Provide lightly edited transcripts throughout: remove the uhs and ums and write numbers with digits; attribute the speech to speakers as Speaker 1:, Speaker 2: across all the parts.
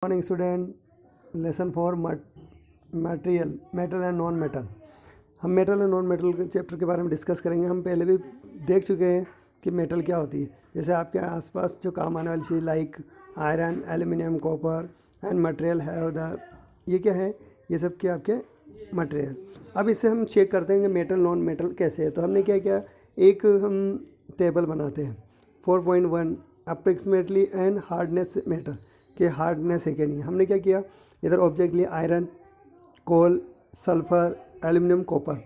Speaker 1: Morning student. Lesson for material, metal and non metal. हम metal and non metal के chapter के बारे में डिस्कस करेंगे। हम पहले भी देख चुके हैं कि मेटल क्या होती है। जैसे आपके आसपास जो काम आने वाली चीज़ like iron, aluminium, copper and material है द, ये क्या है, ये सब क्या आपके मटेरियल। अब इससे हम चेक करते हैं कि मेटल नॉन मेटल कैसे है। तो हमने क्या किया, एक हम टेबल बनाते हैं 4.1 अप्रोक्सीमेटली एंड हार्डनेस मेटल कि हार्डनेस है क्या नहीं। हमने क्या किया, इधर ऑब्जेक्ट लिए आयरन, कोल, सल्फर, एल्यूमिनियम, कॉपर,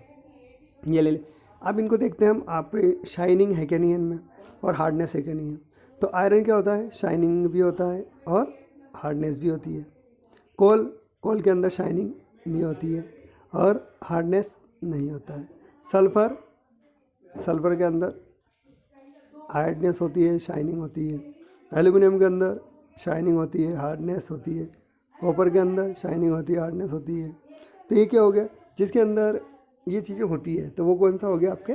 Speaker 1: ये ले ले। अब इनको देखते हैं हम, आप शाइनिंग है क्या नहीं है इनमें और हार्डनेस है क्या नहीं है। तो आयरन क्या होता है, शाइनिंग भी होता है और हार्डनेस भी होती है। कोल के अंदर शाइनिंग नहीं होती है और हार्डनेस नहीं होता है। सल्फर के अंदर हार्डनेस होती है, शाइनिंग होती है। एल्यूमिनियम के अंदर शाइनिंग होती है, हार्डनेस होती है। कॉपर के अंदर शाइनिंग होती है, हार्डनेस होती है। तो ये क्या हो गया, जिसके अंदर ये चीज़ें होती है तो वो कौन सा हो गया आपके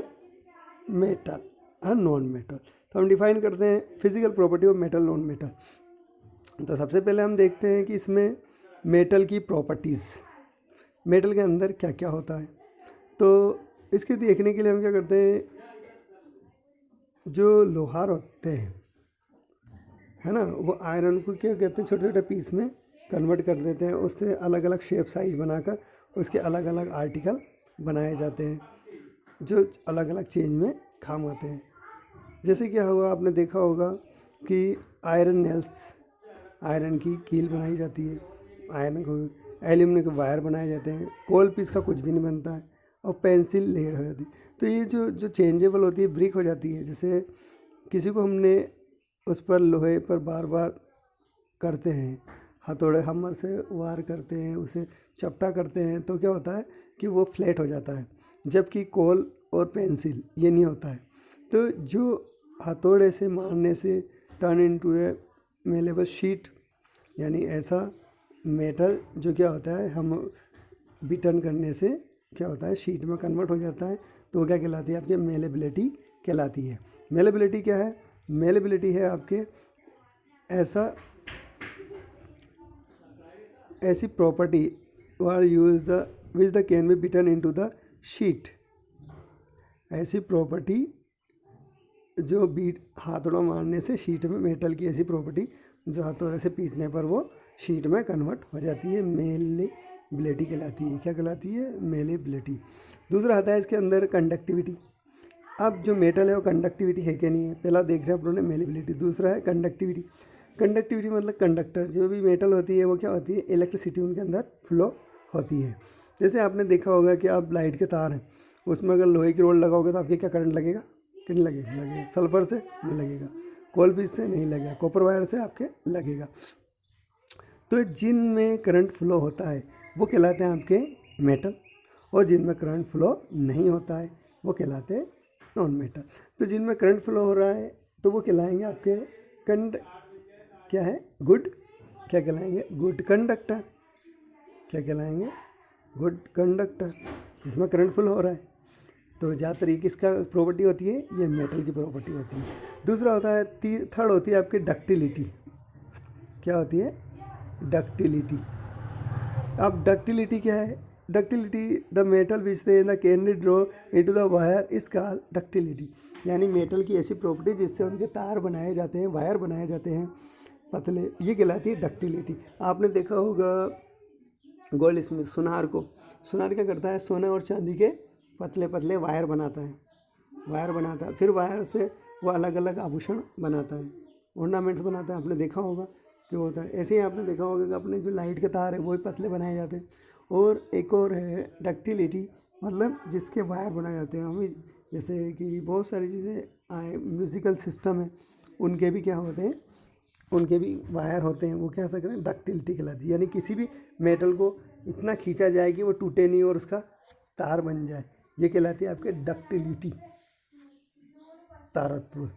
Speaker 1: मेटल और नॉन मेटल। तो हम डिफाइन करते हैं physical property of metal non metal. तो सबसे पहले हम देखते हैं कि इसमें मेटल की प्रॉपर्टीज़, मेटल के अंदर क्या क्या होता है। तो इसके देखने के लिए हम क्या करते हैं, जो लोहार होते हैं है ना, वो आयरन को क्या कहते हैं, छोटे छोटे पीस में कन्वर्ट कर देते हैं। उससे अलग अलग शेप साइज बनाकर उसके अलग अलग आर्टिकल बनाए जाते हैं जो अलग अलग चेंज में काम आते हैं। जैसे क्या हुआ, आपने देखा होगा कि आयरन नेल्स, आयरन की कील बनाई जाती है, आयरन को एल्यूमिनियम के वायर बनाए जाते हैं। कोल पीस का कुछ भी नहीं बनता है और पेंसिल लेड हो जाती है। तो ये जो चेंजेबल होती है, ब्रिक हो जाती है। जैसे किसी को हमने उस पर लोहे पर बार बार करते हैं, हथौड़े हमर से वार करते हैं, उसे चपटा करते हैं, तो क्या होता है कि वो फ्लैट हो जाता है। जबकि कोल और पेंसिल ये नहीं होता है। तो जो हथौड़े से मारने से टर्न इनटू ए मेलेबल शीट, यानी ऐसा मेटल जो क्या होता है, हम बिटन करने से क्या होता है, शीट में कन्वर्ट हो जाता है। तो वो क्या कहलाती है, आपकी मेलेबिलिटी कहलाती है। मेलेबिलिटी क्या है, मेलेबिलिटी है आपके ऐसी property where use the which the can be beaten into the sheet. ऐसी प्रॉपर्टी जो बीट हाथोड़ा मारने से शीट में, मेटल की ऐसी प्रॉपर्टी जो हाथोड़े से पीटने पर वो शीट में कन्वर्ट हो जाती है, मेलेबिलिटी कहलाती है। क्या कहलाती है, मेलेबिलिटी। दूसरा आता है इसके अंदर कंडक्टिविटी। अब जो मेटल है वो कंडक्टिविटी है क्या नहीं है, पहला देख रहे हैं आप लोगों ने मेलेबिलिटी। दूसरा है कंडक्टिविटी। कंडक्टिविटी मतलब कंडक्टर, जो भी मेटल होती है वो क्या होती है, इलेक्ट्रिसिटी उनके अंदर फ्लो होती है। जैसे आपने देखा होगा कि आप लाइट के तार हैं, उसमें अगर लोहे की रोड लगाओगे तो आपके क्या करंट लगेगा, कि नहीं लगेगा, सल्फर से नहीं लगेगा, कोल पीस से नहीं लगेगा, कॉपर वायर से आपके लगेगा। तो जिनमें करंट फ्लो होता है वो कहलाते हैं आपके मेटल, और जिनमें करंट फ्लो नहीं होता है वो कहलाते हैं नॉन मेटल। तो जिनमें करंट फ्लो हो रहा है तो वो कहलाएंगे आपके क्या है, गुड, क्या कहलाएंगे, गुड कंडक्टर। क्या कहलाएंगे, गुड कंडक्टर, जिसमें करंट फ्लो हो रहा है। तो ज़्यादातर ये किसका प्रॉपर्टी होती है, ये मेटल की प्रॉपर्टी होती है। दूसरा होता है, थर्ड होती है आपकी डक्टिलिटी। क्या होती है, डक्टिलिटी। अब डक्टिलिटी क्या है, डक्टिलिटी द मेटल विच से the can B draw into the wire is called ductility. यानी मेटल की ऐसी प्रॉपर्टी जिससे उनके तार बनाए जाते हैं, वायर बनाए जाते हैं पतले, ये कहलाती है डक्टिलिटी। आपने देखा होगा गोल्ड स्मिथ, सुनार क्या करता है, सोने और चांदी के पतले पतले वायर बनाता है, फिर वायर से वो अलग अलग आभूषण बनाता है, ऑर्नामेंट्स बनाता है। आपने देखा होगा कि होता है। ऐसे ही आपने देखा होगा कि अपने जो लाइट के तार है वो भी पतले बनाए जाते हैं। और एक और है डक्टिलिटी, मतलब जिसके वायर बनाए जाते हैं। हमें जैसे कि बहुत सारी चीज़ें आए, म्यूज़िकल सिस्टम है, उनके भी क्या होते हैं, उनके भी वायर होते हैं, वो क्या सकते हैं, डक्टिलिटी कहलाती है। यानी किसी भी मेटल को इतना खींचा जाए कि वो टूटे नहीं और उसका तार बन जाए, ये कहलाती है आपके डक्टिलिटी, तारत्व।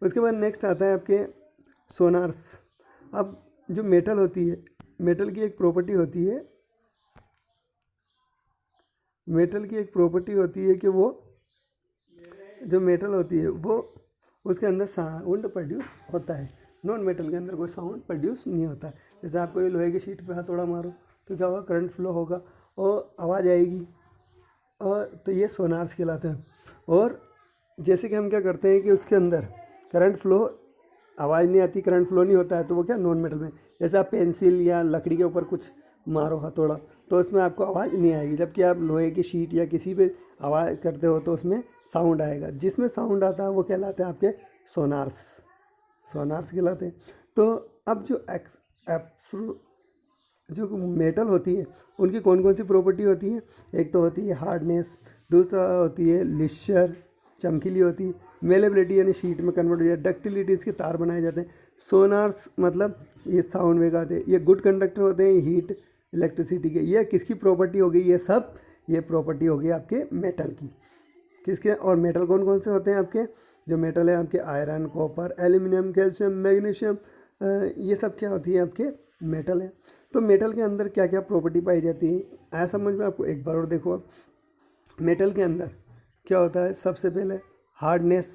Speaker 1: उसके बाद नेक्स्ट आता है आपके सोनार्स। अब जो मेटल होती है, मेटल की एक प्रॉपर्टी होती है, कि वो जो मेटल होती है वो उसके अंदर साउंड प्रोड्यूस होता है। नॉन मेटल के अंदर कोई साउंड प्रोड्यूस नहीं होता है। जैसे आपको ये लोहे की शीट पे हथौड़ा मारो तो क्या होगा, करंट फ्लो होगा और आवाज़ आएगी, और तो ये सोनार्स कहलाते हैं। और जैसे कि हम क्या करते हैं कि उसके अंदर करंट फ्लो, आवाज़ नहीं आती, करंट फ्लो नहीं होता है, तो वो क्या नॉन मेटल में, जैसे आप पेंसिल या लकड़ी के ऊपर कुछ मारो हथौड़ा तो उसमें आपको आवाज़ नहीं आएगी, जबकि आप लोहे की शीट या किसी पे आवाज़ करते हो तो उसमें साउंड आएगा। जिसमें साउंड आता है वो कहलाते हैं आपके सोनार्स, सोनार्स कहलाते हैं। तो अब जो जो मेटल होती है उनकी कौन कौन सी प्रॉपर्टी होती है, एक तो होती है हार्डनेस, दूसरा होती है लिश्चर, चमकीली होती है, मेलेबिलिटी यानी शीट में कन्वर्ट हो जाए, डक्टिलिटी इसके तार बनाए जाते हैं, सोनार्स मतलब ये साउंड वेव आते हैं, ये गुड कंडक्टर होते हैं हीट इलेक्ट्रिसिटी के। ये किसकी प्रॉपर्टी हो गई, ये सब ये प्रॉपर्टी हो गई आपके मेटल की, किसके। और मेटल कौन कौन से होते हैं आपके, जो मेटल है आपके iron, copper, aluminium, calcium, magnesium, ये सब क्या होती है आपके मेटल है। तो मेटल के अंदर क्या क्या प्रॉपर्टी पाई जाती है ऐसा समझ में आपको एक बार और देखो। आप मेटल के अंदर क्या होता है, सबसे पहले हार्डनेस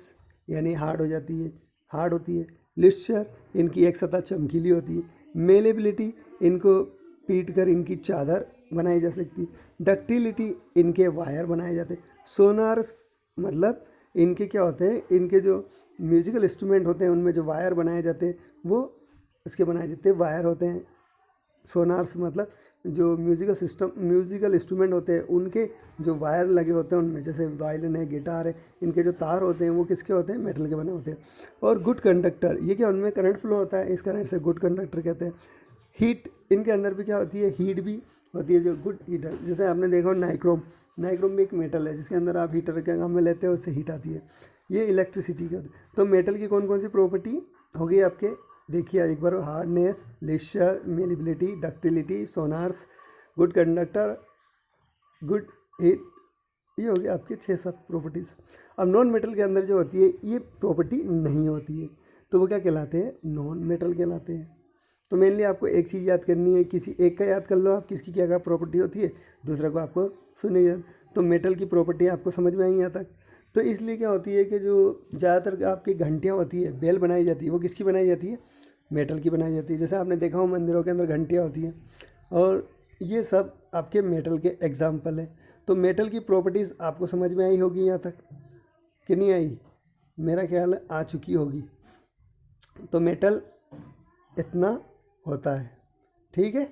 Speaker 1: यानी हार्ड हो जाती है, हार्ड होती है। लिश्चर, इनकी एक सतह चमकीली होती है। मेलेबिलिटी, इनको पीट कर इनकी चादर बनाई जा सकती है। डक्टिलिटी, इनके वायर बनाए जाते हैं। सोनार्स मतलब इनके क्या होते हैं, इनके जो म्यूजिकल इंस्ट्रूमेंट होते हैं उनमें जो वायर बनाए जाते हैं वो इसके बनाए जाते हैं, वायर होते हैं। सोनार्स मतलब जो म्यूजिकल इंस्ट्रूमेंट होते हैं उनके जो वायर लगे होते हैं उनमें, जैसे वायलिन है, गिटार है, इनके जो तार होते हैं वो किसके होते हैं, मेटल के बने होते हैं। और गुड कंडक्टर, ये क्या उनमें करंट फ्लो होता है, इस करंट से गुड कंडक्टर कहते हैं। हीट, इनके अंदर भी क्या होती है, हीट भी होती है, जो गुड हीटर। जैसे आपने देखा हो नाइक्रोम, नाइक्रोम भी एक मेटल है जिसके अंदर आप हीटर के काम में लेते हो, उससे हीट आती है। ये इलेक्ट्रिसिटी की होती है। तो मेटल की कौन कौन सी प्रॉपर्टी होगी आपके, देखिए एक बार, hardness, lustre, malleability, ductility, sonorous, good conductor, good heat, ये हो गया आपके 6-7 प्रॉपर्टीज़। अब नॉन मेटल के अंदर जो होती है ये प्रॉपर्टी नहीं होती है, तो वो क्या कहलाते हैं, नॉन मेटल कहलाते हैं। तो मेनली आपको एक चीज़ याद करनी है, किसी एक का याद कर लो आप, किसकी क्या क्या प्रॉपर्टी होती है, दूसरा को आपको सुनिए याद। तो मेटल की प्रॉपर्टी आपको समझ में आई यहाँ तक। तो इसलिए क्या होती है कि जो ज़्यादातर आपकी घंटियाँ होती है, बेल बनाई जाती है, वो किसकी बनाई जाती है, मेटल की बनाई जाती है। जैसे आपने देखा हो मंदिरों के अंदर घंटियाँ होती हैं, और ये सब आपके मेटल के एग्जाम्पल हैं। तो मेटल की प्रॉपर्टीज़ आपको समझ में आई होगी यहाँ तक कि नहीं आई, मेरा ख्याल है आ चुकी होगी। तो मेटल इतना होता है, ठीक है।